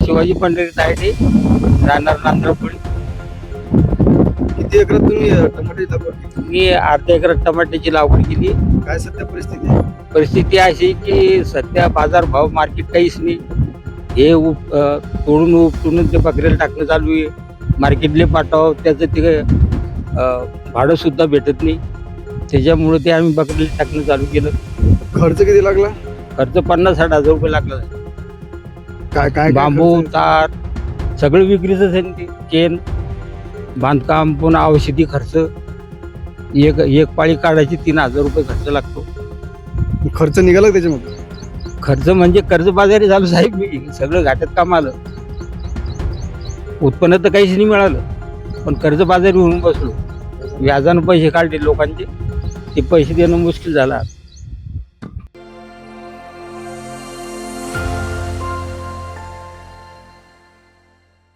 शिवाजी पंढरीत आहे ते राहणार नांद्रपुळी. किती एकरात तुम्ही टमाटे लागवड केली? मी अर्ध्या एकरात टमाट्याची लागवड केली. काय सध्या परिस्थिती आहे? परिस्थिती अशी की सध्या बाजारभाव मार्केट काहीच नाही. हे तोडून उपटून ते बकऱ्याला टाकणं चालू आहे. मार्केटले पाठव त्याचं ते भाडं सुद्धा भेटत नाही. त्याच्यामुळे ते आम्ही बकऱ्याला टाकणं चालू केलं. खर्च किती लागला? खर्च 50-60 हजार रुपये लागला. काय काय बांबू खर्च? तार सगळं विक्रीच आहे. ते चेन बांधकाम पुन्हा औषधी खर्च एक पाळी काढायची 3000 रुपये खर्च लागतो. खर्च निघाला त्याच्यामध्ये? खर्च म्हणजे कर्जबाजारी झालो साहेब. मी सगळं घाट्यात काम आलं. उत्पन्न तर काहीच नाही मिळालं, पण कर्जबाजारी होऊन बसलो. व्याजानं पैसे काढले लोकांचे, ते पैसे देणं मुश्किल झालं.